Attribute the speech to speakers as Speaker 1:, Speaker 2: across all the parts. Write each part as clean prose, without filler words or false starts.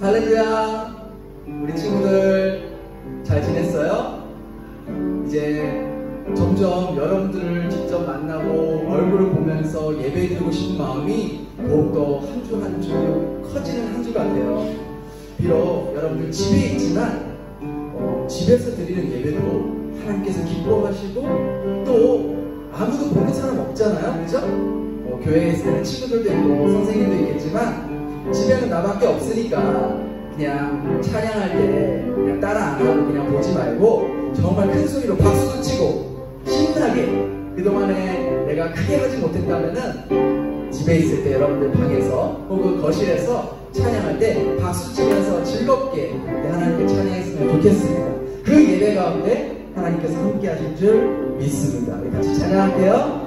Speaker 1: 할렐루야. 우리 친구들 잘 지냈어요? 이제 점점 여러분들을 직접 만나고 얼굴을 보면서 예배드리고 싶은 마음이 더욱더 한 주 한 주 커지는 한 주 같아요. 비록 여러분들 집에 있지만 집에서 드리는 예배도 하나님께서 기뻐하시고 또 아무도 보는 사람 없잖아요, 그죠? 교회에 있을 때는 친구들도 있고 선생님도 있겠지만 집에는 나밖에 없으니까 그냥 찬양할 때 그냥 따라 안 하고 그냥 보지 말고 정말 큰 소리로 박수도 치고 신나게, 그동안에 내가 크게 하지 못했다면은 집에 있을 때 여러분들 방에서 혹은 거실에서 찬양할 때 박수 치면서 즐겁게 하나님께 찬양했으면 좋겠습니다. 그 예배 가운데 하나님께서 함께 하실 줄 믿습니다. 우리 같이 찬양할게요.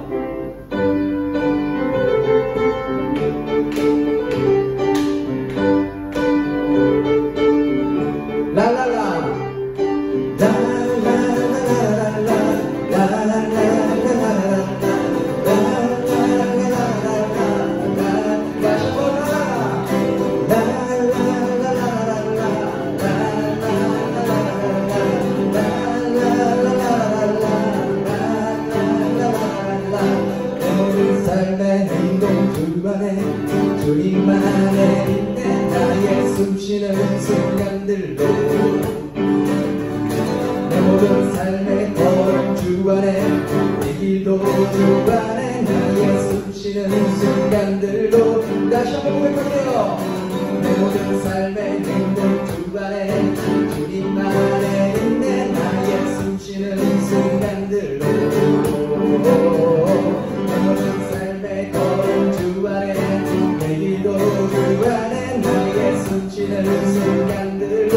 Speaker 1: 주님만의 인내 나의 숨쉬는 순간들로 내 모든 삶의 걸음 주 안에 내 길도 주 안에 나의 숨쉬는 순간들로 다시 한번 고백할게요. 내 모든 삶의 행동 주 안에 주님만의 인내 나의 숨쉬는 순간들로 내 모든 삶의 걸음 주 안에 주 안에 나의 숨쉬는 순간들로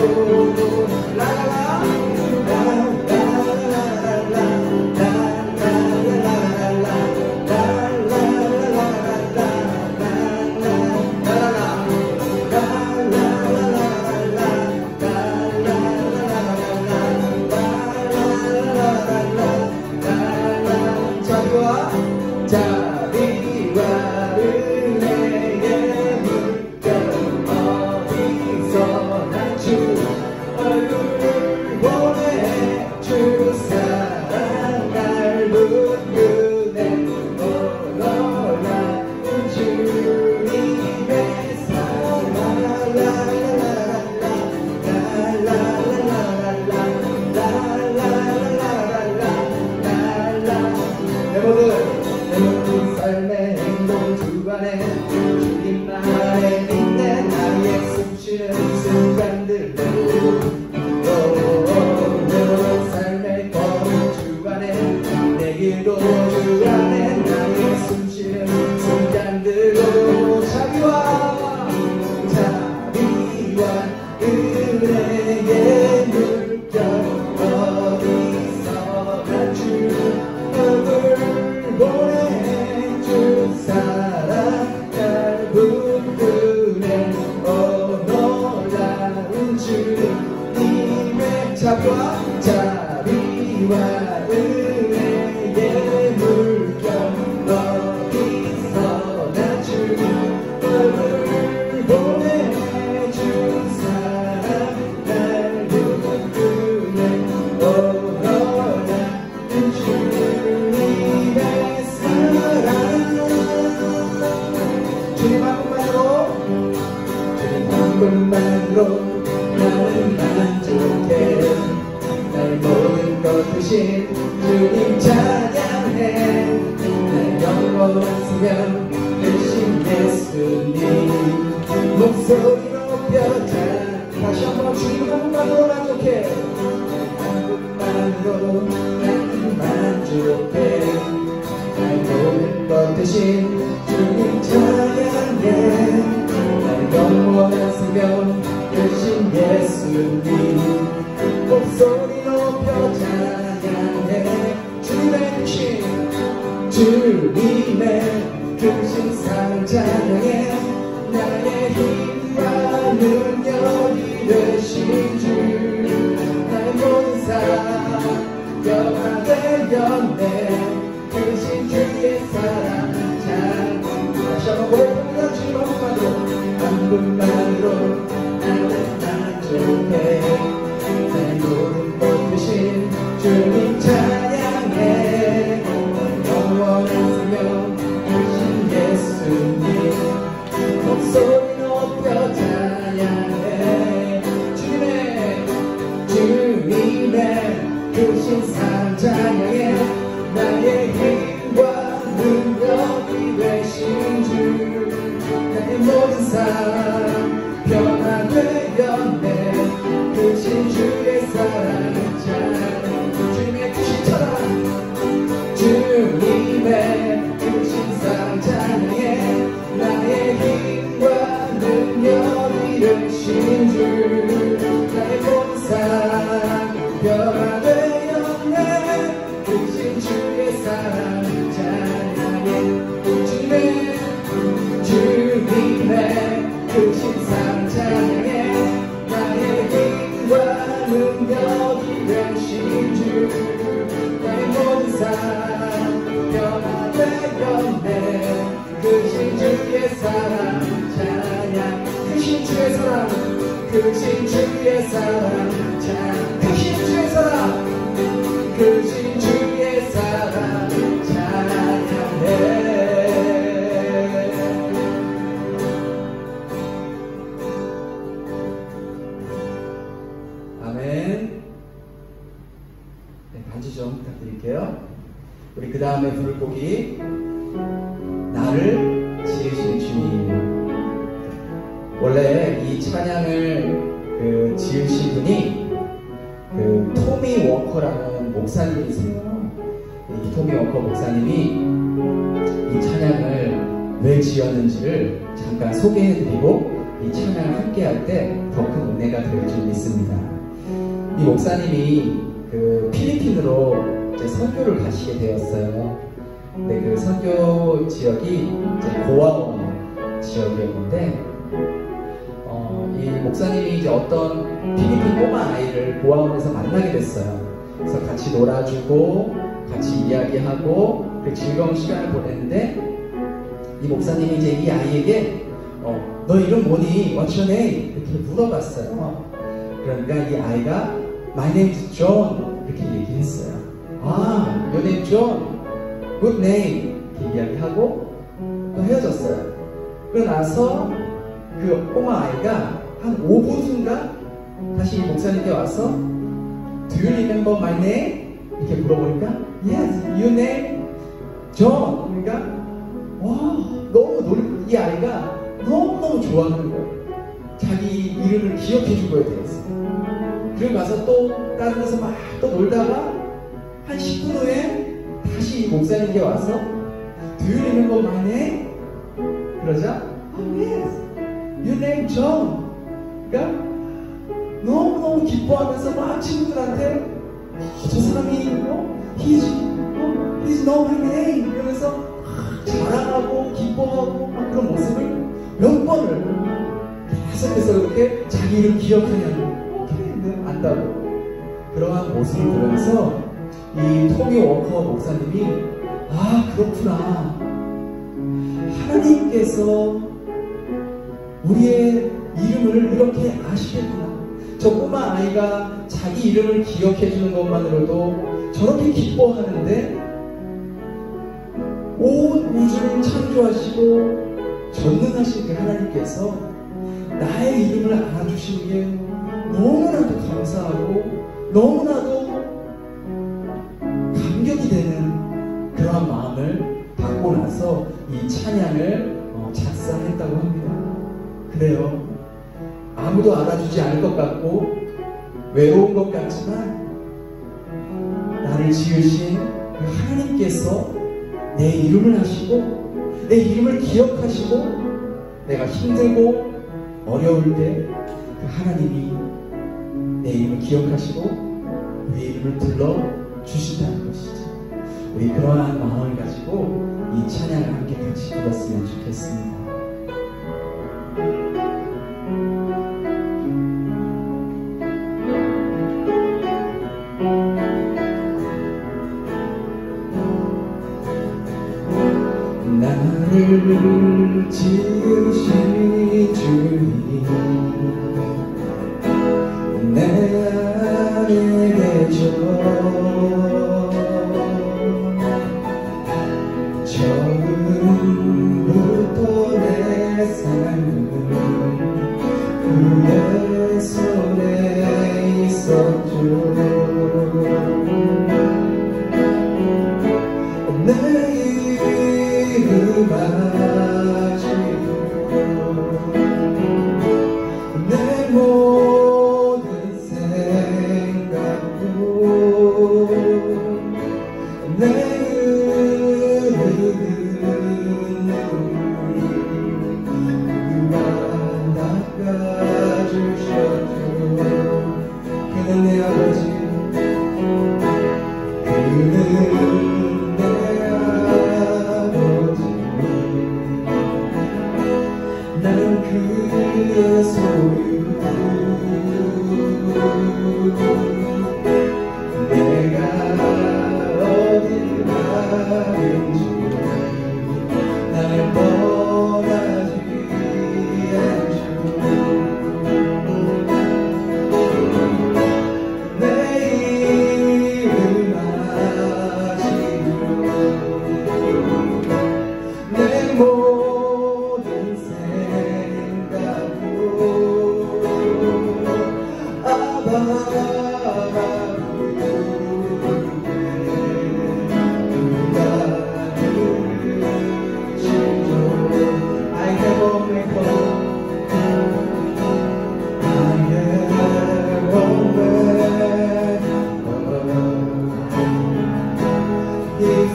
Speaker 1: 라라라 자비와 은혜의 물결 어디서 주 얼굴 보내준 사랑 날 부르네 오너라는 주님의 사랑 주님 한 분만으로 나는 만족해 날 모든 것 대신 주님 찬양해 날 영원하시며 대신 예수님 목소리 높여자 다시 한번 주님 한 분만으로 만족해 한 분만으로 나는 만족해 날 모든 것 대신 주님 찬양해 날 영원하시며 대신 예수님 목소리 높여 찬양해 주님의 크신 사랑 찬양해 나의 힘과 능력이 되신 주 나의 모든 삶 변화되었네. 크신 주의 사랑 찬양. 다시 한번 고백합니다. 주님 한 분만으로 나는 만족해. 내 모든 것 크신 주님 찬양해. 영원하시며 크신 예수님 목소리 높여 찬양해. 주님의 크신 사랑 찬양해. 나의 힘과 능력이 되신 주 나의 모든 삶 변화되었네. 크신 주의 사랑 찬양. 주님의 크신 사랑 주님의 크신 사랑 찬양해. 나의 힘과 능력이 되신 주 나의 모든 삶 변화되었네. 크신 주의 사랑 찬양해. 주님의 크신 사랑 찬양해. 나의 힘과 능력이 되신 주 나의 모든 삶 변화되었네. 크신 주의 사랑 찬양. 크신 주의 사랑 크신 주의 사랑 찬양. 크신 주의 사랑 크신 주의 사랑 찬양해. 아멘. 네, 반주 좀 부탁드릴게요. 우리 그 다음에 부를 곡이 나를 지으신 주님. 원래 이 찬양을 지으신 분이 토미 워커라는 목사님이세요. 이 토미 워커 목사님이 이 찬양을 왜 지었는지를 잠깐 소개해드리고 이 찬양을 함께 할 때 더 큰 은혜가 될 줄 믿습니다. 이 목사님이 필리핀으로 이제 선교를 가시게 되었어요. 근데 그 선교 지역이 이제 고아원 지역이었는데 이 목사님이 이제 어떤 필리핀 꼬마 아이를 고아원에서 만나게 됐어요. 그래서 같이 놀아주고 같이 이야기하고 그 즐거운 시간을 보냈는데 이 목사님이 이제 이 아이에게 너 이름 뭐니? What's your name? 이렇게 물어봤어요. 그러니까 이 아이가 My name is John 이렇게 얘기했어요. 아, your name John? Good name 이렇게 이야기하고 또 헤어졌어요. 그러고 나서 그 꼬마 아이가 한 5분 후인가 다시 이 목사님께 와서 Do you remember my name? 이렇게 물어보니까 Yes, your name John. 그러니까 너무 이 아이가 너무너무 좋아하는 거예요. 자기 이름을 기억해준 거에 대해서. 그리고 가서 또 다른 데서 막 또 놀다가 한 10분 후에 다시 이 목사님께 와서 Do you remember my name? 그러자 Yes, your name John. 그러니까 너무너무 기뻐하면서 막 친구들한테 저 사람이 he's know my name 이러면서 자랑하고 기뻐하고 막 그런 모습을 몇 번을 계속해서 그렇게 자기 이름 기억하냐고 안다고 그러한 모습을 보면서 이 토미 워커 목사님이 그렇구나, 하나님께서 우리의 이름을 이렇게 아시겠구나. 저 꼬마 아이가 자기 이름을 기억해주는 것만으로도 저렇게 기뻐하는데 온 우주를 창조하시고 전능하신 그 하나님께서 나의 이름을 알아주시는 게 너무나도 감사하고 너무나도 감격이 되는 그러한 마음을 받고 나서 이 찬양을 작사했다고 합니다. 그래요. 아무도 알아주지 않을 것 같고 외로운 것 같지만 나를 지으신 그 하나님께서 내 이름을 아시고 내 이름을 기억하시고 내가 힘들고 어려울 때 그 하나님이 내 이름을 기억하시고 우리의 이름을 불러주신다는 것이죠. 우리 그러한 마음을 가지고 이 찬양을 함께 같이 불렀으면 좋겠습니다. 나를 지으신 주님 내 안에 계셔 처음부터 내 삶은 그의 손에 있었죠 내 이름 아시고 내 모든 생각도 내 흐르는 눈물만 닦아주셨죠 그는 내 아버지 그는 내 아버지 나는 그의 소유 내가 어디 가든지 나를 떠나지 않죠 내 이름 아시고 내 모든 생각도 아바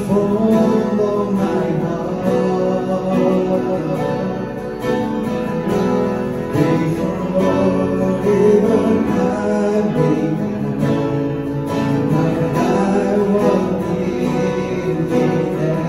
Speaker 1: Follow my heart before even I began. I walk in the air.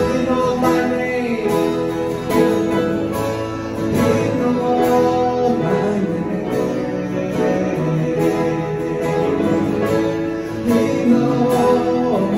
Speaker 1: You know my name. You know my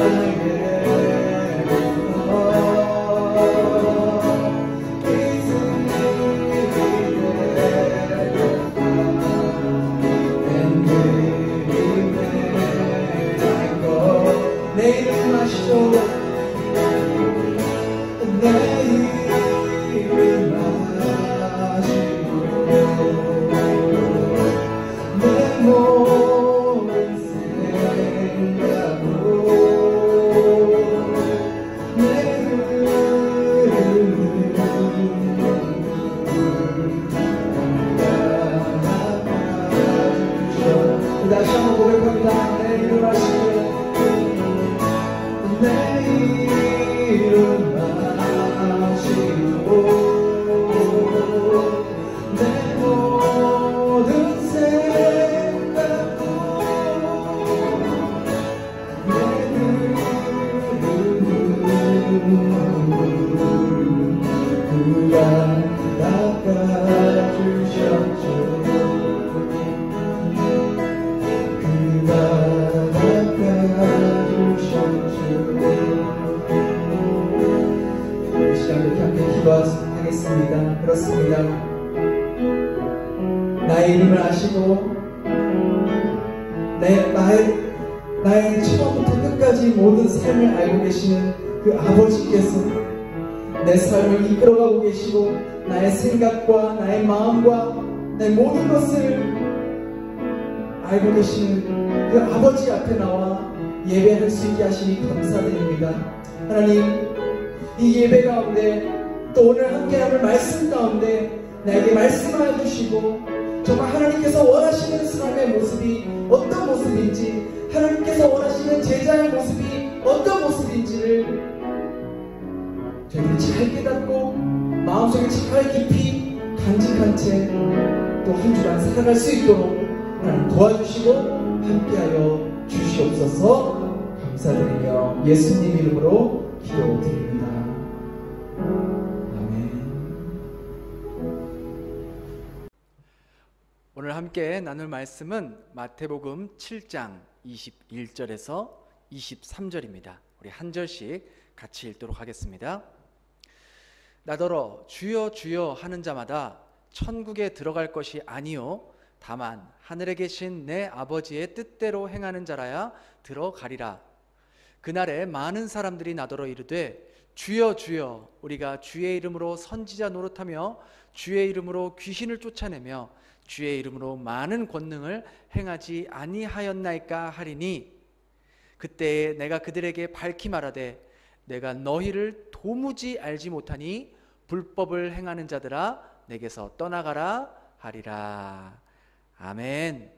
Speaker 1: 다시 한번 고백합니다. 내 이름 아시고 내 이름 아시고 내 모든 생각도 내 그가 닦아주셨죠. 그가 믿습니다. 나의 이름을 아시고 나의 처음부터 끝까지 모든 삶을 알고 계시는 그 아버지께서 내 삶을 이끌어가고 계시고 나의 생각과 나의 마음과 나의 모든 것을 알고 계시는 그 아버지 앞에 나와 예배할 수 있게 하시니 감사드립니다. 하나님, 이 예배 가운데 또 오늘 함께 나눌 말씀 가운데 나에게 말씀하여 주시고 정말 하나님께서 원하시는 삶의 모습이 어떤 모습인지, 하나님께서 원하시는 제자의 모습이 어떤 모습인지를 저희들이 잘 깨닫고 마음속에 잘 깊이 간직한 채 또 한 주간 살아갈 수 있도록 하나님 도와주시고 함께하여 주시옵소서. 감사드리며 예수님 이름으로 기도드립니다. 오늘 함께 나눌 말씀은 마태복음 7장 21절에서 23절입니다. 우리 한 절씩 같이 읽도록 하겠습니다. 나더러 주여 주여 하는 자마다 천국에 들어갈 것이 아니요 다만 하늘에 계신 내 아버지의 뜻대로 행하는 자라야 들어가리라. 그날에 많은 사람들이 나더러 이르되 주여 주여 우리가 주의 이름으로 선지자 노릇하며 주의 이름으로 귀신을 쫓아내며 주의 이름으로 많은 권능을 행하지 아니하였나이까 하리니 그때에 내가 그들에게 밝히 말하되 내가 너희를 도무지 알지 못하니 불법을 행하는 자들아 내게서 떠나가라 하리라. 아멘.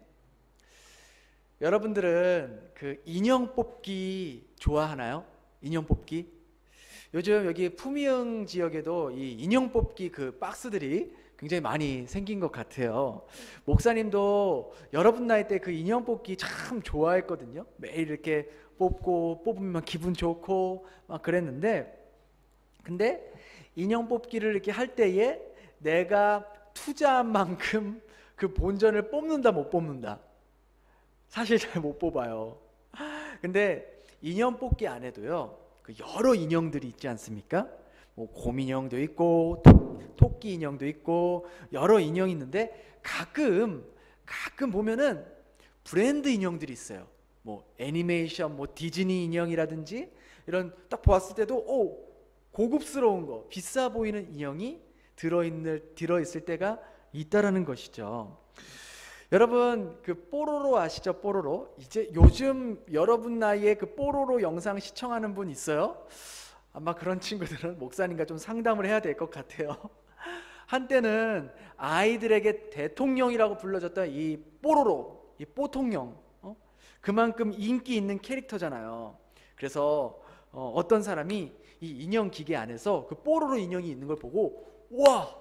Speaker 1: 여러분들은 그 인형 뽑기 좋아하나요? 인형 뽑기? 요즘 여기 품위흥 지역에도 이 인형 뽑기 그 박스들이 굉장히 많이 생긴 것 같아요. 목사님도 여러분 나이 때 그 인형 뽑기 참 좋아했거든요. 매일 이렇게 뽑고 뽑으면 기분 좋고 막 그랬는데, 근데 인형 뽑기를 이렇게 할 때에 내가 투자한 만큼 그 본전을 뽑는다 못 뽑는다? 사실 잘 못 뽑아요. 근데 인형 뽑기 안에도요 그 여러 인형들이 있지 않습니까? 뭐 곰인형도 있고 토끼 인형도 있고 여러 인형이 있는데 가끔 보면은 브랜드 인형들이 있어요. 뭐 애니메이션, 뭐 디즈니 인형이라든지 이런 딱 보았을 때도 고급스러운 거, 비싸 보이는 인형이 들어있을 때가 있다라는 것이죠. 여러분 그 뽀로로 아시죠? 뽀로로. 이제 요즘 여러분 나이에 그 뽀로로 영상 시청하는 분 있어요? 아마 그런 친구들은 목사님과 좀 상담을 해야 될 것 같아요. 한때는 아이들에게 대통령이라고 불러졌던 이 뽀로로, 이 뽀통령, 그만큼 인기 있는 캐릭터잖아요. 그래서 어떤 사람이 이 인형 기계 안에서 그 뽀로로 인형이 있는 걸 보고 와,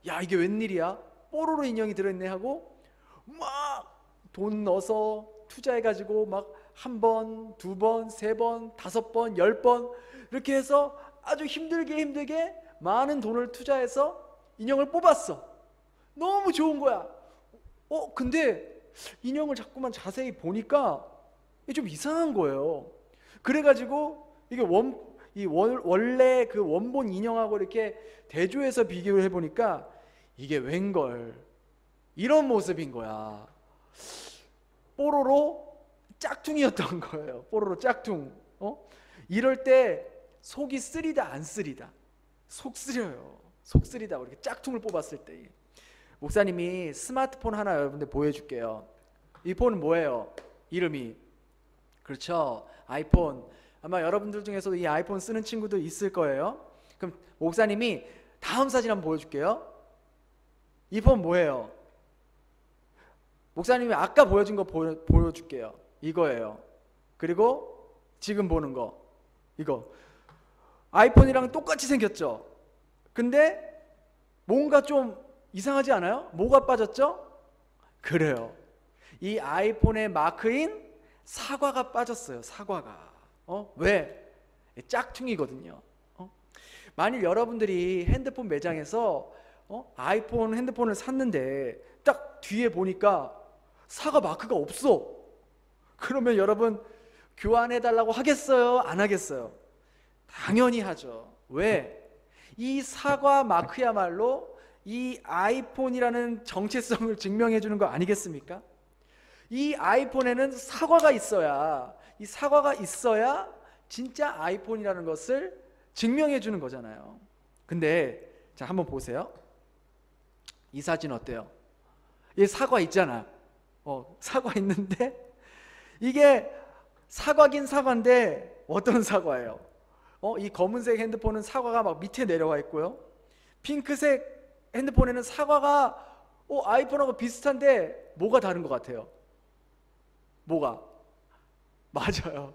Speaker 1: 야 이게 웬일이야? 뽀로로 인형이 들어있네 하고 막 돈 넣어서 투자해가지고 막 한 번, 두 번, 세 번, 5번, 10번 이렇게 해서 아주 힘들게 많은 돈을 투자해서 인형을 뽑았어. 너무 좋은 거야. 근데 인형을 자꾸만 자세히 보니까 좀 이상한 거예요. 그래가지고 이게 원래 그 원본 인형하고 이렇게 대조해서 비교를 해보니까 이게 웬걸 이런 모습인 거야. 뽀로로 짝퉁이었던 거예요. 뽀로로 짝퉁. 이럴 때 속이 쓰리다 안 쓰리다? 속 쓰려요. 속 쓰리다. 이렇게 짝퉁을 뽑았을 때. 목사님이 스마트폰 하나 여러분들 보여줄게요. 이 폰은 뭐예요? 이름이. 그렇죠. 아이폰. 아마 여러분들 중에서도 이 아이폰 쓰는 친구도 있을 거예요. 그럼 목사님이 다음 사진 한번 보여줄게요. 이 폰 뭐예요? 목사님이 아까 보여준 거 보여줄게요. 이거예요. 그리고 지금 보는 거 이거. 아이폰이랑 똑같이 생겼죠? 근데 뭔가 좀 이상하지 않아요? 뭐가 빠졌죠? 그래요. 이 아이폰의 마크인 사과가 빠졌어요. 사과가. 왜? 짝퉁이거든요. 만일 여러분들이 핸드폰 매장에서 아이폰 핸드폰을 샀는데 딱 뒤에 보니까 사과 마크가 없어. 그러면 여러분 교환해달라고 하겠어요? 안 하겠어요? 당연히 하죠. 왜? 이 사과 마크야말로
Speaker 2: 이 아이폰이라는 정체성을 증명해 주는 거 아니겠습니까? 이 아이폰에는 사과가 있어야, 이 사과가 있어야 진짜 아이폰이라는 것을 증명해 주는 거잖아요. 근데 자, 한번 보세요. 이 사진 어때요? 이 사과 있잖아. 사과 있는데 이게 사과긴 사과인데 어떤 사과예요? 이 검은색 핸드폰은 사과가 막 밑에 내려와 있고요. 핑크색 핸드폰에는 사과가 아이폰하고 비슷한데 뭐가 다른 것 같아요? 뭐가? 맞아요.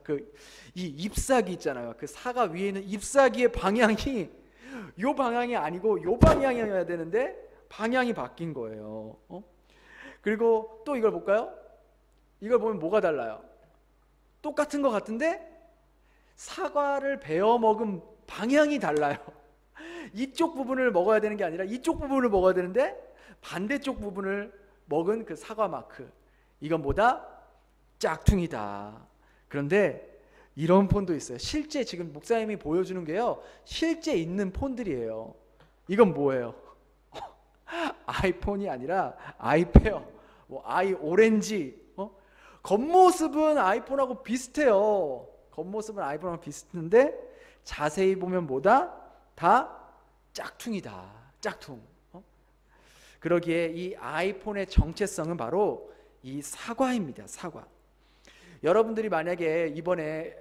Speaker 2: 이 잎사귀 있잖아요. 그 사과 위에 있는 잎사귀의 방향이 요 방향이 아니고 요 방향이어야 되는데 방향이 바뀐 거예요. 그리고 또 이걸 볼까요? 이걸 보면 뭐가 달라요? 똑같은 것 같은데 사과를 베어 먹은 방향이 달라요. 이쪽 부분을 먹어야 되는 게 아니라 이쪽 부분을 먹어야 되는데 반대쪽 부분을 먹은 그 사과 마크. 이건 뭐다? 짝퉁이다. 그런데 이런 폰도 있어요. 실제 지금 목사님이 보여주는 게요, 실제 있는 폰들이에요. 이건 뭐예요? 아이폰이 아니라 아이페어, 아이 오렌지. 겉모습은 아이폰하고 비슷해요. 겉모습은 아이폰하고 비슷한데 자세히 보면 뭐다? 다 짝퉁이다. 짝퉁. 그러기에 이 아이폰의 정체성은 바로 이 사과입니다. 사과. 여러분들이 만약에 이번에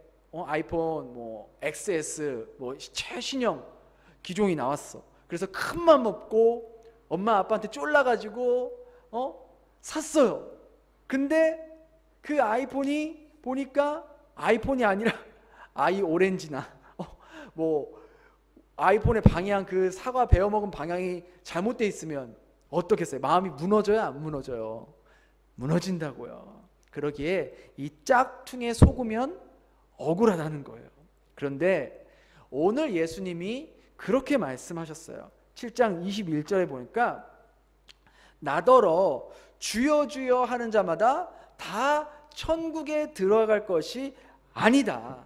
Speaker 2: 아이폰 XS 최신형 기종이 나왔어. 그래서 큰맘 먹고 엄마 아빠한테 쫄라가지고 샀어요. 근데 그 아이폰이 보니까 아이폰이 아니라 아이 오렌지나 아이폰의 방향, 그 사과 베어 먹은 방향이 잘못돼 있으면 어떻겠어요? 마음이 무너져요, 안 무너져요? 무너진다고요. 그러기에 이 짝퉁에 속으면 억울하다는 거예요. 그런데 오늘 예수님이 그렇게 말씀하셨어요. 7장 21절에 보니까 나더러 주여 주여 하는 자마다 다 천국에 들어갈 것이 아니다.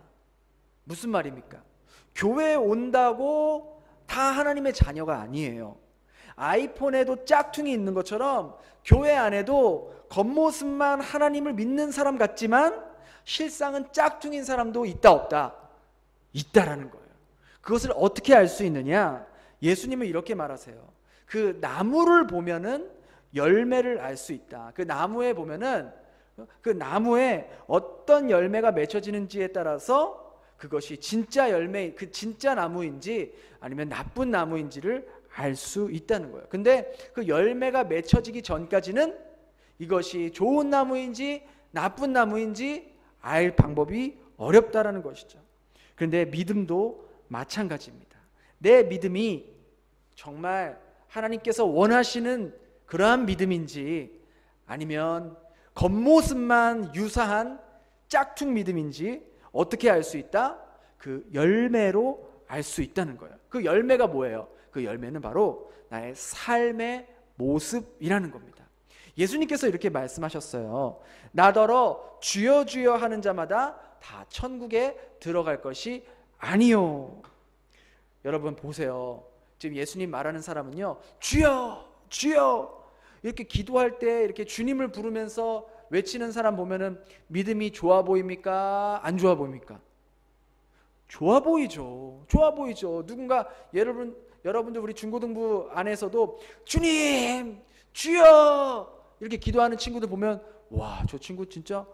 Speaker 2: 무슨 말입니까? 교회에 온다고 다 하나님의 자녀가 아니에요. 아이폰에도 짝퉁이 있는 것처럼 교회 안에도 겉모습만 하나님을 믿는 사람 같지만 실상은 짝퉁인 사람도 있다 없다? 있다라는 거예요. 그것을 어떻게 알 수 있느냐? 예수님은 이렇게 말하세요. 그 나무를 보면은 열매를 알 수 있다. 그 나무에 보면은 그 나무에 어떤 열매가 맺혀지는지에 따라서 그것이 진짜 열매, 그 진짜 나무인지 아니면 나쁜 나무인지를 알 수 있다는 거예요. 근데 그 열매가 맺혀지기 전까지는 이것이 좋은 나무인지 나쁜 나무인지 알 방법이 어렵다라는 것이죠. 그런데 믿음도 마찬가지입니다. 내 믿음이 정말 하나님께서 원하시는 그러한 믿음인지 아니면 겉모습만 유사한 짝퉁 믿음인지 어떻게 알 수 있다? 그 열매로 알 수 있다는 거예요. 그 열매가 뭐예요? 그 열매는 바로 나의 삶의 모습이라는 겁니다. 예수님께서 이렇게 말씀하셨어요. 나더러 주여 주여 하는 자마다 다 천국에 들어갈 것이 아니요. 여러분 보세요. 지금 예수님 말하는 사람은요, 주여 주여 이렇게 기도할 때 이렇게 주님을 부르면서 외치는 사람 보면은 믿음이 좋아 보입니까? 안 좋아 보입니까? 좋아 보이죠. 좋아 보이죠. 누군가 여러분들 우리 중고등부 안에서도 주님 주여 이렇게 기도하는 친구들 보면 와, 저 친구 진짜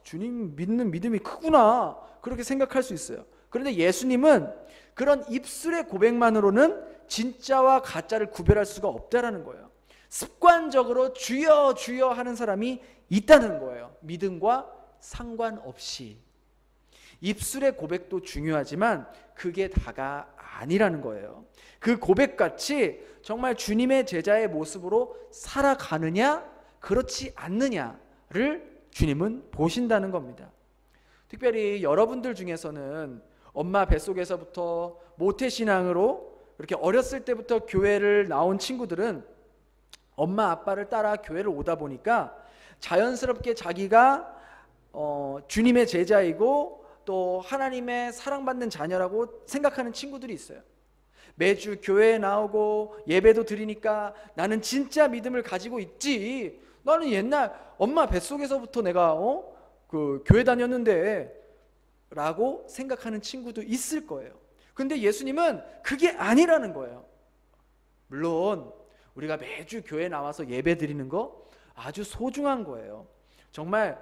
Speaker 2: 주님 믿는 믿음이 크구나 그렇게 생각할 수 있어요. 그런데 예수님은 그런 입술의 고백만으로는 진짜와 가짜를 구별할 수가 없다라는 거예요. 습관적으로 주여 주여 하는 사람이 있다는 거예요. 믿음과 상관없이. 입술의 고백도 중요하지만 그게 다가 아니라는 거예요. 그 고백같이 정말 주님의 제자의 모습으로 살아가느냐 그렇지 않느냐를 주님은 보신다는 겁니다. 특별히 여러분들 중에서는 엄마 뱃속에서부터 모태신앙으로 이렇게 어렸을 때부터 교회를 나온 친구들은 엄마 아빠를 따라 교회를 오다 보니까 자연스럽게 자기가 주님의 제자이고 또 하나님의 사랑받는 자녀라고 생각하는 친구들이 있어요. 매주 교회에 나오고 예배도 드리니까 나는 진짜 믿음을 가지고 있지. 나는 옛날 엄마 뱃속에서부터 내가 그 교회 다녔는데 라고 생각하는 친구도 있을 거예요. 근데 예수님은 그게 아니라는 거예요. 물론 우리가 매주 교회 나와서 예배 드리는 거 아주 소중한 거예요. 정말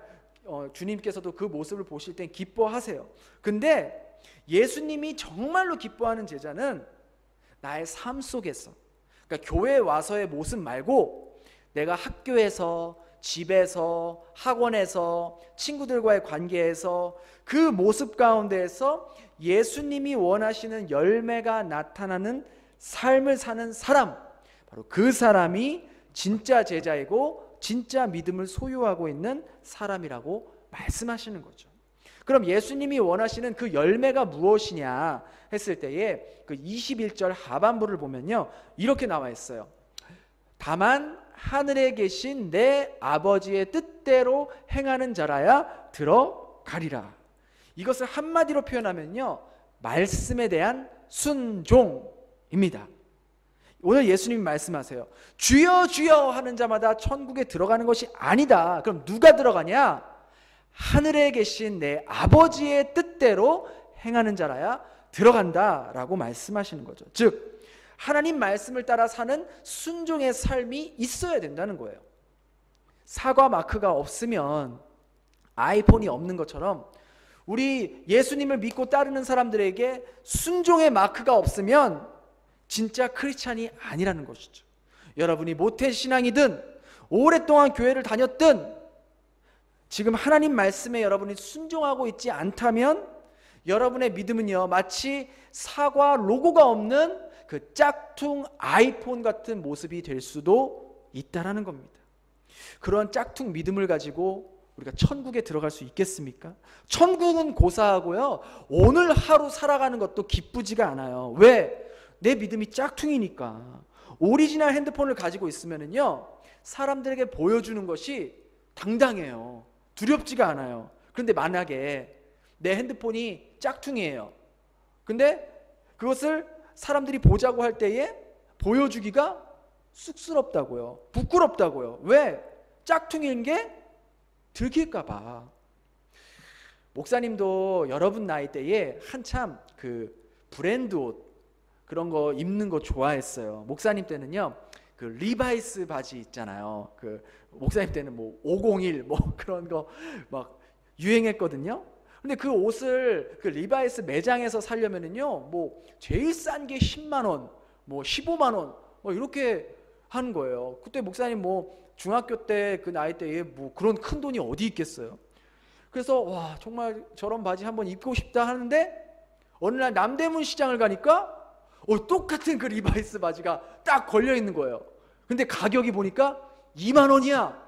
Speaker 2: 주님께서도 그 모습을 보실 땐 기뻐하세요. 근데 예수님이 정말로 기뻐하는 제자는 나의 삶 속에서, 그러니까 교회에 와서의 모습 말고 내가 학교에서, 집에서, 학원에서, 친구들과의 관계에서 그 모습 가운데에서 예수님이 원하시는 열매가 나타나는 삶을 사는 사람, 바로 그 사람이 진짜 제자이고 진짜 믿음을 소유하고 있는 사람이라고 말씀하시는 거죠. 그럼 예수님이 원하시는 그 열매가 무엇이냐 했을 때에 그 21절 하반부를 보면요, 이렇게 나와 있어요. 다만 하늘에 계신 내 아버지의 뜻대로 행하는 자라야 들어가리라. 이것을 한마디로 표현하면요, 말씀에 대한 순종입니다. 오늘 예수님이 말씀하세요. 주여 주여 하는 자마다 천국에 들어가는 것이 아니다. 그럼 누가 들어가냐? 하늘에 계신 내 아버지의 뜻대로 행하는 자라야 들어간다라고 말씀하시는 거죠. 즉 하나님 말씀을 따라 사는 순종의 삶이 있어야 된다는 거예요. 사과 마크가 없으면 아이폰이 없는 것처럼 우리 예수님을 믿고 따르는 사람들에게 순종의 마크가 없으면 진짜 크리스찬이 아니라는 것이죠. 여러분이 모태신앙이든 오랫동안 교회를 다녔든 지금 하나님 말씀에 여러분이 순종하고 있지 않다면 여러분의 믿음은요, 마치 사과 로고가 없는 그 짝퉁 아이폰 같은 모습이 될 수도 있다라는 겁니다. 그런 짝퉁 믿음을 가지고 우리가 천국에 들어갈 수 있겠습니까? 천국은 고사하고요, 오늘 하루 살아가는 것도 기쁘지가 않아요. 왜? 내 믿음이 짝퉁이니까. 오리지널 핸드폰을 가지고 있으면은요, 사람들에게 보여주는 것이 당당해요. 두렵지가 않아요. 그런데 만약에 내 핸드폰이 짝퉁이에요. 근데 그것을 사람들이 보자고 할 때에 보여주기가 쑥스럽다고요. 부끄럽다고요. 왜? 짝퉁인 게 들킬까 봐. 목사님도 여러분 나이 때에 한참 그 브랜드 옷 그런 거 입는 거 좋아했어요. 목사님 때는요, 그 리바이스 바지 있잖아요. 그 목사님 때는 뭐 501 뭐 그런 거 막 유행했거든요. 근데 그 옷을 그 리바이스 매장에서 사려면은요, 뭐 제일 싼 게 10만 원, 뭐 15만 원, 뭐 이렇게 하는 거예요. 그때 목사님 뭐 중학교 때 그 나이 때에 뭐 그런 큰 돈이 어디 있겠어요. 그래서 와, 정말 저런 바지 한번 입고 싶다 하는데 어느 날 남대문 시장을 가니까 똑같은 그 리바이스 바지가 딱 걸려 있는 거예요. 근데 가격이 보니까 2만 원이야.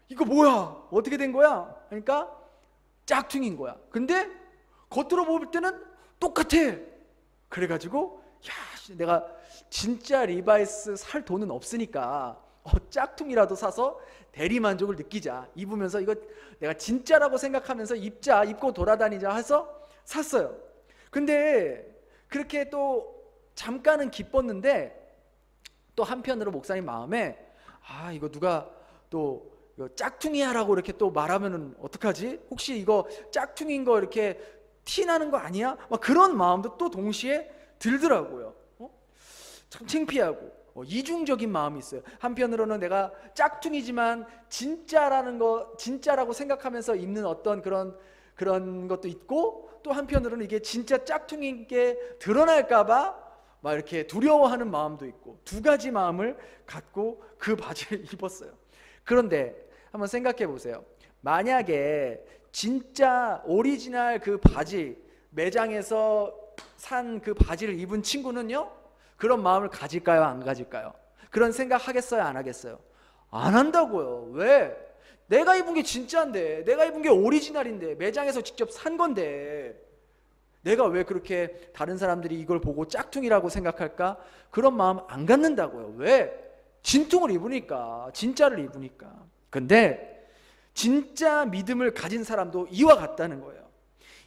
Speaker 2: 이거 뭐야? 어떻게 된 거야? 그러니까 짝퉁인 거야. 근데 겉으로 볼 때는 똑같아. 그래가지고 내가 진짜 리바이스 살 돈은 없으니까 짝퉁이라도 사서 대리만족을 느끼자. 입으면서 이거 내가 진짜라고 생각하면서 입고 돌아다니자 해서 샀어요. 근데 그렇게 또 잠깐은 기뻤는데 또 한편으로 목사님 마음에 이거 누가 또 이거 짝퉁이야라고 이렇게 또 말하면은 어떡하지? 혹시 이거 짝퉁인 거 이렇게 티 나는 거 아니야? 막 그런 마음도 또 동시에 들더라고요. 참 창피하고 이중적인 마음이 있어요. 한편으로는 내가 짝퉁이지만 진짜라고 생각하면서 입는 어떤 그런 것도 있고, 또 한편으로는 이게 진짜 짝퉁인 게 드러날까봐 막 이렇게 두려워하는 마음도 있고, 두 가지 마음을 갖고 그 바지를 입었어요. 그런데 한번 생각해 보세요. 만약에 진짜 오리지널 그 바지 매장에서 산 그 바지를 입은 친구는요, 그런 마음을 가질까요? 안 가질까요? 그런 생각 하겠어요? 안 하겠어요? 안 한다고요. 왜? 내가 입은 게 진짜인데, 내가 입은 게 오리지널인데, 매장에서 직접 산 건데 내가 왜 그렇게 다른 사람들이 이걸 보고 짝퉁이라고 생각할까? 그런 마음 안 갖는다고요. 왜? 진퉁을 입으니까, 진짜를 입으니까. 근데 진짜 믿음을 가진 사람도 이와 같다는 거예요.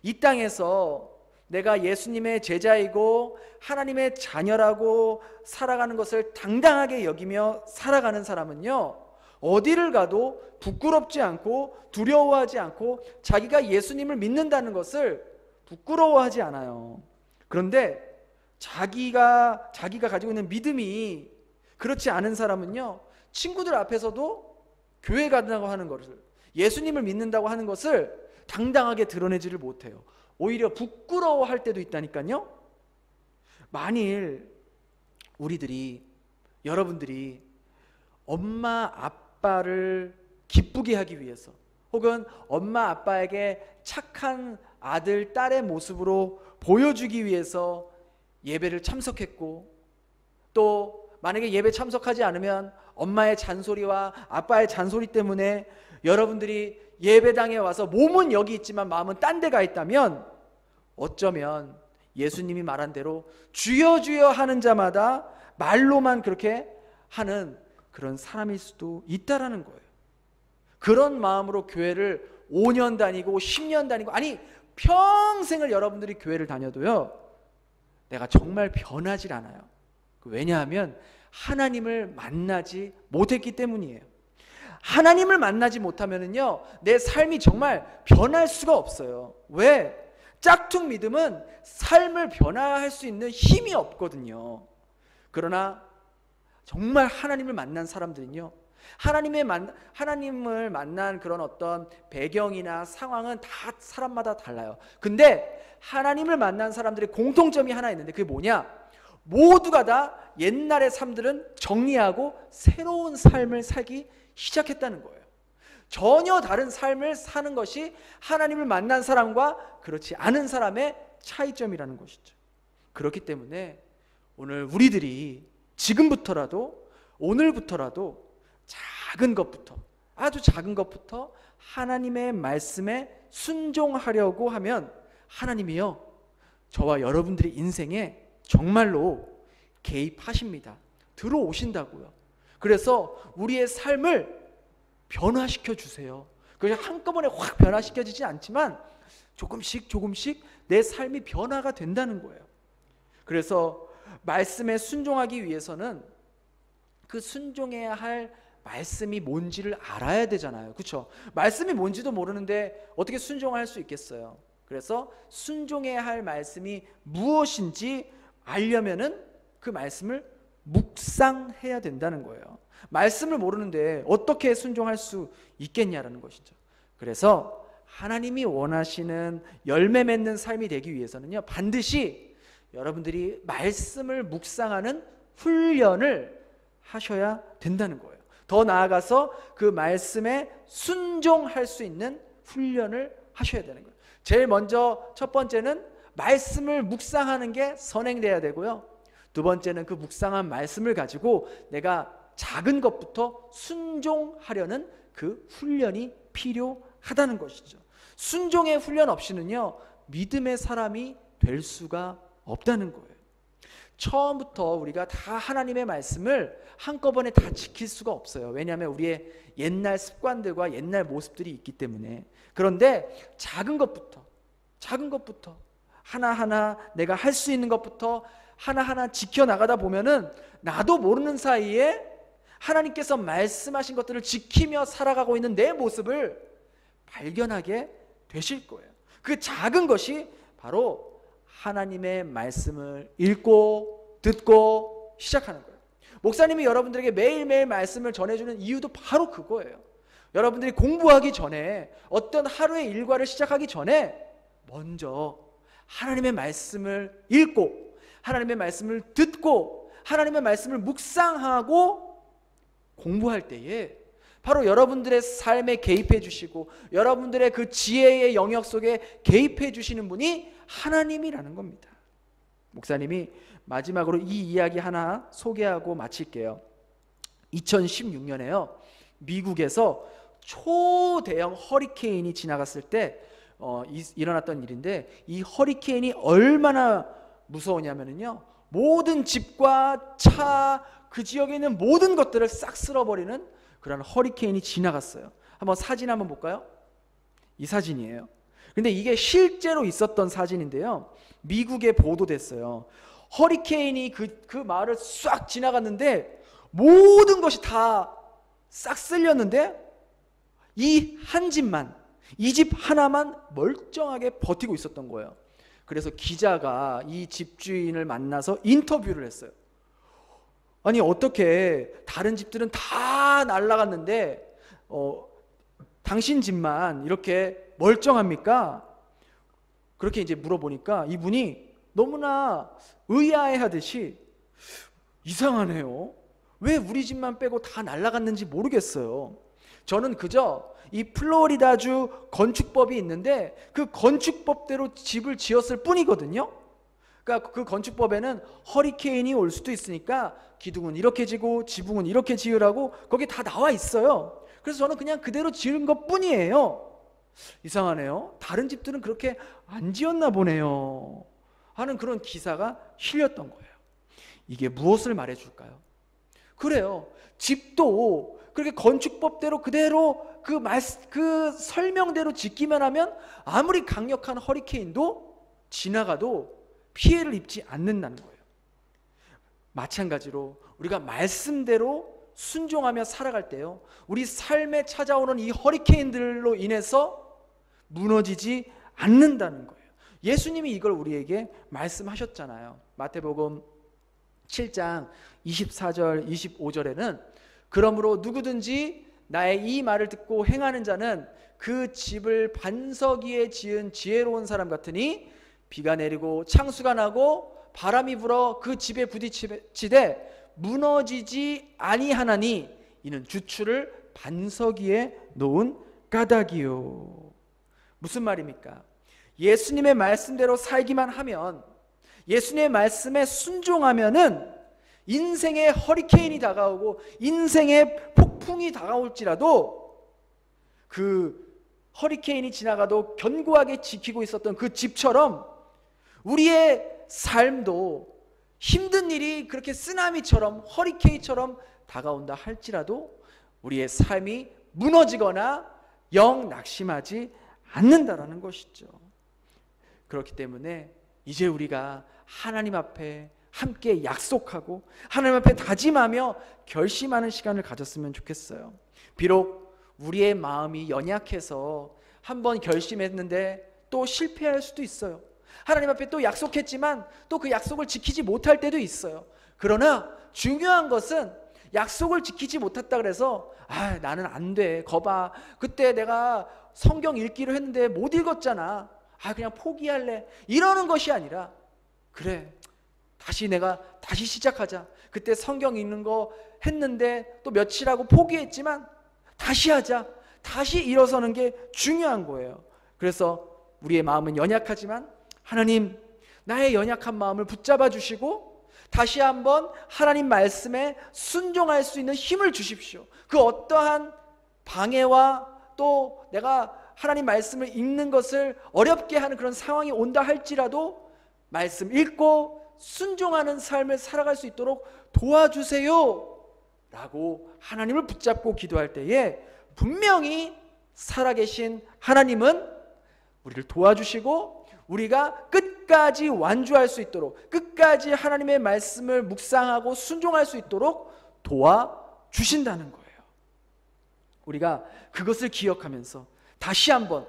Speaker 2: 이 땅에서 내가 예수님의 제자이고 하나님의 자녀라고 살아가는 것을 당당하게 여기며 살아가는 사람은요, 어디를 가도 부끄럽지 않고 두려워하지 않고 자기가 예수님을 믿는다는 것을 부끄러워하지 않아요. 그런데 자기가 가지고 있는 믿음이 그렇지 않은 사람은요, 친구들 앞에서도 교회 간다고 하는 것을, 예수님을 믿는다고 하는 것을 당당하게 드러내지를 못해요. 오히려 부끄러워할 때도 있다니까요. 만일 여러분들이 엄마 아빠를 기쁘게 하기 위해서, 혹은 엄마 아빠에게 착한 아들 딸의 모습으로 보여주기 위해서 예배를 참석했고, 또 만약에 예배 참석하지 않으면 엄마의 잔소리와 아빠의 잔소리 때문에 여러분들이 예배당에 와서 몸은 여기 있지만 마음은 딴 데 가 있다면, 어쩌면 예수님이 말한 대로 주여 주여 하는 자마다 말로만 그렇게 하는 그런 사람일 수도 있다라는 거예요. 그런 마음으로 교회를 5년 다니고 10년 다니고, 아니 평생을 여러분들이 교회를 다녀도요, 내가 정말 변하질 않아요. 왜냐하면 하나님을 만나지 못했기 때문이에요. 하나님을 만나지 못하면은요, 내 삶이 정말 변할 수가 없어요. 왜? 짝퉁 믿음은 삶을 변화할 수 있는 힘이 없거든요. 그러나 정말 하나님을 만난 사람들은요, 하나님을 만난 그런 어떤 배경이나 상황은 다 사람마다 달라요. 근데 하나님을 만난 사람들의 공통점이 하나 있는데, 그게 뭐냐? 모두가 다 옛날의 삶들은 정리하고 새로운 삶을 살기 시작했다는 거예요. 전혀 다른 삶을 사는 것이 하나님을 만난 사람과 그렇지 않은 사람의 차이점이라는 것이죠. 그렇기 때문에 오늘 우리들이 지금부터라도, 오늘부터라도 작은 것부터, 아주 작은 것부터 하나님의 말씀에 순종하려고 하면 하나님이요, 저와 여러분들의 인생에 정말로 개입하십니다. 들어오신다고요. 그래서 우리의 삶을 변화시켜 주세요. 그냥 한꺼번에 확 변화시켜지지 않지만 조금씩 내 삶이 변화가 된다는 거예요. 그래서 말씀에 순종하기 위해서는 그 순종해야 할 말씀이 뭔지를 알아야 되잖아요. 그렇죠? 말씀이 뭔지도 모르는데 어떻게 순종할 수 있겠어요? 그래서 순종해야 할 말씀이 무엇인지 알려면은 그 말씀을 묵상해야 된다는 거예요. 말씀을 모르는데 어떻게 순종할 수 있겠냐라는 것이죠. 그래서 하나님이 원하시는 열매 맺는 삶이 되기 위해서는요, 반드시 여러분들이 말씀을 묵상하는 훈련을 하셔야 된다는 거예요. 더 나아가서 그 말씀에 순종할 수 있는 훈련을 하셔야 되는 거예요. 제일 먼저 첫 번째는 말씀을 묵상하는 게 선행돼야 되고요, 두 번째는 그 묵상한 말씀을 가지고 내가 작은 것부터 순종하려는 그 훈련이 필요하다는 것이죠. 순종의 훈련 없이는요, 믿음의 사람이 될 수가 없다는 거예요. 처음부터 우리가 다 하나님의 말씀을 한꺼번에 다 지킬 수가 없어요. 왜냐하면 우리의 옛날 습관들과 옛날 모습들이 있기 때문에. 그런데 작은 것부터 하나하나 내가 할 수 있는 것부터 하나하나 지켜나가다 보면은 나도 모르는 사이에 하나님께서 말씀하신 것들을 지키며 살아가고 있는 내 모습을 발견하게 되실 거예요. 그 작은 것이 바로 하나님의 말씀을 읽고 듣고 시작하는 거예요. 목사님이 여러분들에게 매일매일 말씀을 전해주는 이유도 바로 그거예요. 여러분들이 공부하기 전에, 어떤 하루의 일과를 시작하기 전에 먼저 하나님의 말씀을 읽고 하나님의 말씀을 듣고 하나님의 말씀을 묵상하고 공부할 때에 바로 여러분들의 삶에 개입해 주시고 여러분들의 그 지혜의 영역 속에 개입해 주시는 분이 하나님이라는 겁니다. 목사님이 마지막으로 이 이야기 하나 소개하고 마칠게요. 2016년에요, 미국에서 초대형 허리케인이 지나갔을 때 일어났던 일인데, 이 허리케인이 얼마나 무서우냐면요, 모든 집과 차, 그 지역에 있는 모든 것들을 싹 쓸어버리는 그런 허리케인이 지나갔어요. 한번 사진 한번 볼까요? 이 사진이에요. 근데 이게 실제로 있었던 사진인데요. 미국에 보도됐어요. 허리케인이 그 마을을 싹 지나갔는데 모든 것이 다 싹 쓸렸는데 이 한 집만, 이 집 하나만 멀쩡하게 버티고 있었던 거예요. 그래서 기자가 이 집주인을 만나서 인터뷰를 했어요. 아니 어떻게 다른 집들은 다 날아갔는데 당신 집만 이렇게 멀쩡합니까? 그렇게 이제 물어보니까 이분이 너무나 의아해하듯이 이상하네요. 왜 우리 집만 빼고 다 날아갔는지 모르겠어요. 저는 그저 이 플로리다주 건축법이 있는데 그 건축법대로 집을 지었을 뿐이거든요. 그러니까 그 건축법에는 허리케인이 올 수도 있으니까 기둥은 이렇게 지고 지붕은 이렇게 지으라고 거기 다 나와 있어요. 그래서 저는 그냥 그대로 지은 것 뿐이에요. 이상하네요. 다른 집들은 그렇게 안 지었나 보네요 하는 그런 기사가 실렸던 거예요. 이게 무엇을 말해줄까요? 그래요. 집도 그렇게 건축법대로 그대로 그 설명대로 짓기만 하면 아무리 강력한 허리케인도 지나가도 피해를 입지 않는다는 거예요. 마찬가지로 우리가 말씀대로 순종하며 살아갈 때요, 우리 삶에 찾아오는 이 허리케인들로 인해서 무너지지 않는다는 거예요. 예수님이 이걸 우리에게 말씀하셨잖아요. 마태복음 7장 24절 25절에는 그러므로 누구든지 나의 이 말을 듣고 행하는 자는 그 집을 반석 위에 지은 지혜로운 사람 같으니 비가 내리고 창수가 나고 바람이 불어 그 집에 부딪히되 무너지지 아니하나니 이는 주추를 반석 위에 놓은 까닭이요. 무슨 말입니까? 예수님의 말씀대로 살기만 하면, 예수님의 말씀에 순종하면은 인생의 허리케인이 다가오고 인생의 폭풍이 다가올지라도 그 허리케인이 지나가도 견고하게 지키고 있었던 그 집처럼 우리의 삶도 힘든 일이 그렇게 쓰나미처럼 허리케인처럼 다가온다 할지라도 우리의 삶이 무너지거나 영 낙심하지 않는다라는 것이죠. 그렇기 때문에 이제 우리가 하나님 앞에 함께 약속하고 하나님 앞에 다짐하며 결심하는 시간을 가졌으면 좋겠어요. 비록 우리의 마음이 연약해서 한번 결심했는데 또 실패할 수도 있어요. 하나님 앞에 또 약속했지만 또 그 약속을 지키지 못할 때도 있어요. 그러나 중요한 것은 약속을 지키지 못했다 그래서 나는 안 돼, 거봐, 그때 내가 성경 읽기로 했는데 못 읽었잖아, 그냥 포기할래, 이러는 것이 아니라 그래, 내가 다시 시작하자, 그때 성경 읽는 거 했는데 또 며칠하고 포기했지만 다시 하자, 다시 일어서는 게 중요한 거예요. 그래서 우리의 마음은 연약하지만 하나님, 나의 연약한 마음을 붙잡아 주시고 다시 한번 하나님 말씀에 순종할 수 있는 힘을 주십시오. 그 어떠한 방해와 또 내가 하나님 말씀을 읽는 것을 어렵게 하는 그런 상황이 온다 할지라도 말씀 읽고 순종하는 삶을 살아갈 수 있도록 도와주세요 라고 하나님을 붙잡고 기도할 때에 분명히 살아계신 하나님은 우리를 도와주시고 우리가 끝까지 완주할 수 있도록, 끝까지 하나님의 말씀을 묵상하고 순종할 수 있도록 도와주신다는 거예요. 우리가 그것을 기억하면서 다시 한번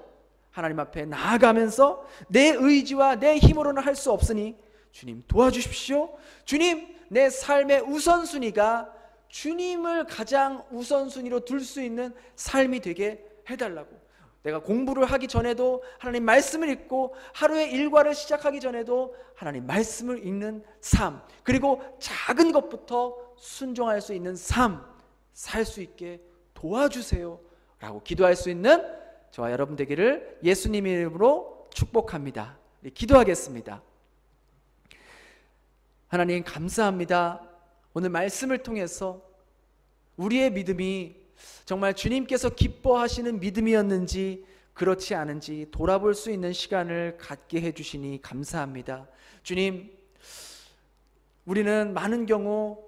Speaker 2: 하나님 앞에 나아가면서 내 의지와 내 힘으로는 할 수 없으니 주님 도와주십시오. 주님, 내 삶의 우선순위가 주님을 가장 우선순위로 둘 수 있는 삶이 되게 해달라고. 내가 공부를 하기 전에도 하나님 말씀을 읽고 하루의 일과를 시작하기 전에도 하나님 말씀을 읽는 삶, 그리고 작은 것부터 순종할 수 있는 삶 살 수 있게 도와주세요 라고 기도할 수 있는 저와 여러분 되기를 예수님 이름으로 축복합니다. 기도하겠습니다. 하나님 감사합니다. 오늘 말씀을 통해서 우리의 믿음이 정말 주님께서 기뻐하시는 믿음이었는지 그렇지 않은지 돌아볼 수 있는 시간을 갖게 해주시니 감사합니다. 주님, 우리는 많은 경우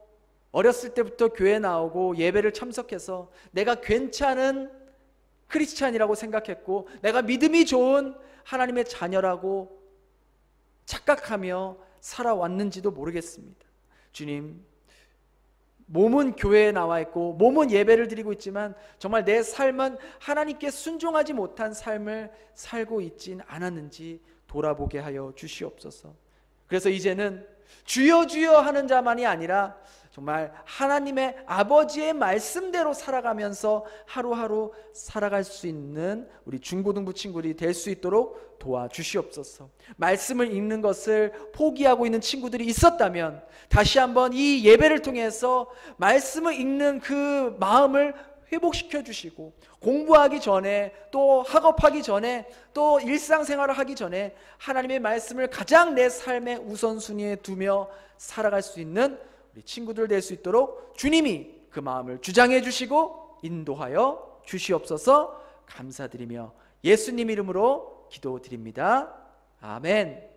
Speaker 2: 어렸을 때부터 교회 나오고 예배를 참석해서 내가 괜찮은 크리스찬이라고 생각했고 내가 믿음이 좋은 하나님의 자녀라고 착각하며 살아왔는지도 모르겠습니다. 주님, 몸은 교회에 나와 있고 몸은 예배를 드리고 있지만 정말 내 삶은 하나님께 순종하지 못한 삶을 살고 있진 않았는지 돌아보게 하여 주시옵소서. 그래서 이제는 주여 주여 하는 자만이 아니라 정말 하나님의 아버지의 말씀대로 살아가면서 하루하루 살아갈 수 있는 우리 중고등부 친구들이 될 수 있도록 도와주시옵소서. 말씀을 읽는 것을 포기하고 있는 친구들이 있었다면 다시 한번 이 예배를 통해서 말씀을 읽는 그 마음을 회복시켜 주시고, 공부하기 전에 또 학업하기 전에 또 일상생활을 하기 전에 하나님의 말씀을 가장 내 삶의 우선순위에 두며 살아갈 수 있는 우리 친구들 될 수 있도록 주님이 그 마음을 주장해 주시고 인도하여 주시옵소서. 감사드리며 예수님 이름으로 기도드립니다. 아멘.